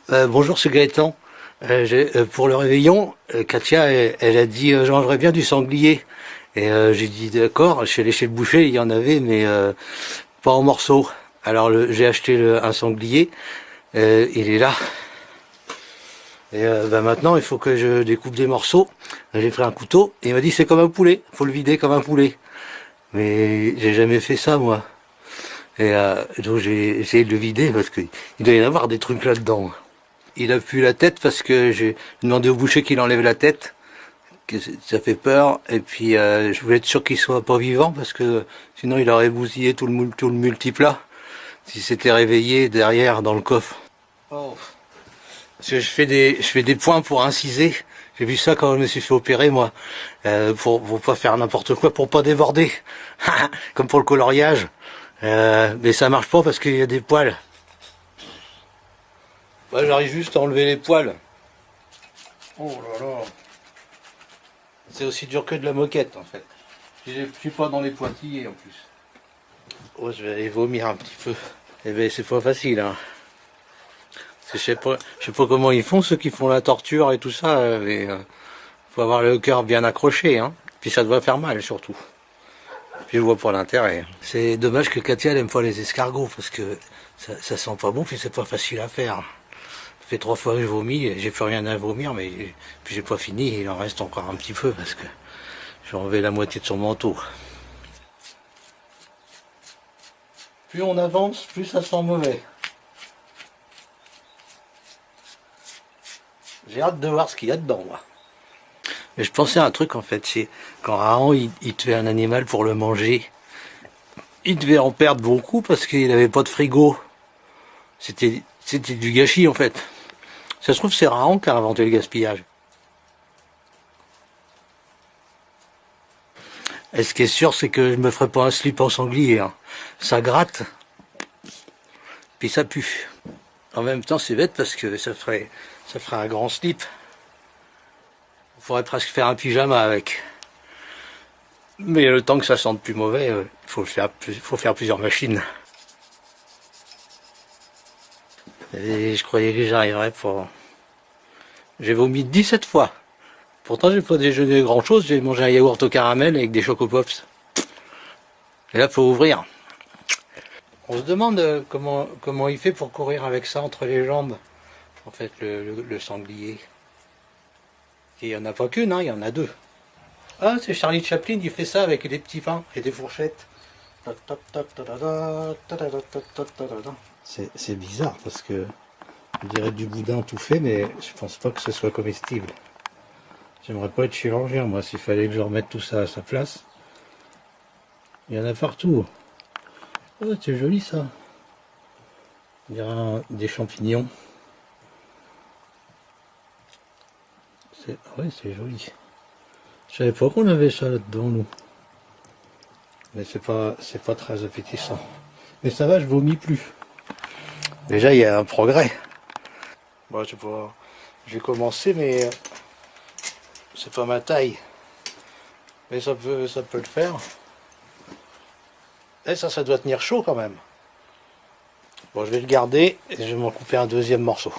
Bonjour, c'est Gaëtan. Pour le réveillon, Katia, elle a dit j'aimerais bien du sanglier. Et j'ai dit d'accord, je suis allé chez le boucher, il y en avait, mais pas en morceaux. Alors j'ai acheté un sanglier, il est là. Et maintenant, il faut que je découpe des morceaux. J'ai pris un couteau, et il m'a dit c'est comme un poulet, faut le vider comme un poulet. Mais j'ai jamais fait ça, moi. Et donc j'ai essayé de le vider, parce qu'il doit y en avoir des trucs là-dedans. Il a pu la tête parce que j'ai demandé au boucher qu'il enlève la tête, que ça fait peur. Et puis je voulais être sûr qu'il soit pas vivant parce que sinon il aurait bousillé tout le multiplat s'il s'était réveillé derrière dans le coffre. Oh. Parce que je fais des points pour inciser. J'ai vu ça quand je me suis fait opérer moi, pour pas faire n'importe quoi, pour pas déborder, comme pour le coloriage. Mais ça marche pas parce qu'il y a des poils. Ouais, j'arrive juste à enlever les poils. Oh là là. C'est aussi dur que de la moquette en fait. Je suis pas dans les pointillés en plus. Oh, je vais aller vomir un petit peu. Eh ben c'est pas facile hein. Parce que je sais pas comment ils font ceux qui font la torture et tout ça, mais faut avoir le cœur bien accroché hein. Puis ça doit faire mal surtout. Puis je vois pas l'intérêt. C'est dommage que Katia elle aime pas les escargots parce que ça sent pas bon puis c'est pas facile à faire. Ça fait 3 fois que je vomis, j'ai plus rien à vomir, mais puis j'ai pas fini, il en reste encore un petit peu parce que j'ai enlevé la moitié de son manteau. Plus on avance, plus ça sent mauvais. J'ai hâte de voir ce qu'il y a dedans, moi. Mais je pensais à un truc en fait, c'est quand Rahan il tuait un animal pour le manger, il devait en perdre beaucoup parce qu'il n'avait pas de frigo. C'était du gâchis en fait. Ça se trouve c'est Rahan qui a inventé le gaspillage. Et ce qui est sûr, c'est que je me ferai pas un slip en sanglier. Hein. Ça gratte, puis ça pue. En même temps, c'est bête parce que ça ferait un grand slip. Il faudrait presque faire un pyjama avec. Mais le temps que ça sente plus mauvais, faut faire plusieurs machines. Et je croyais que j'arriverais pour... J'ai vomi 17 fois. Pourtant, j'ai pas déjeuné grand chose, j'ai mangé un yaourt au caramel avec des chocopops. Et là, faut ouvrir. On se demande comment il fait pour courir avec ça entre les jambes, en fait, le sanglier. Et il n'y en a pas qu'une, hein, il y en a deux. Ah, c'est Charlie Chaplin, il fait ça avec des petits pains et des fourchettes. C'est bizarre parce que on dirait du boudin tout fait, mais je pense pas que ce soit comestible. J'aimerais pas être chirurgien, moi, s'il fallait que je remette tout ça à sa place. Il y en a partout. Oh, c'est joli ça. Il y a des champignons. Oui, c'est joli. Je savais pas qu'on avait ça là-dedans, nous. Mais c'est pas très appétissant. Mais ça va, je vomis plus. Déjà, il y a un progrès. Bon, je vais commencer, mais c'est pas ma taille. Mais ça peut le faire. Et ça doit tenir chaud quand même. Bon, je vais le garder et je vais m'en couper un deuxième morceau.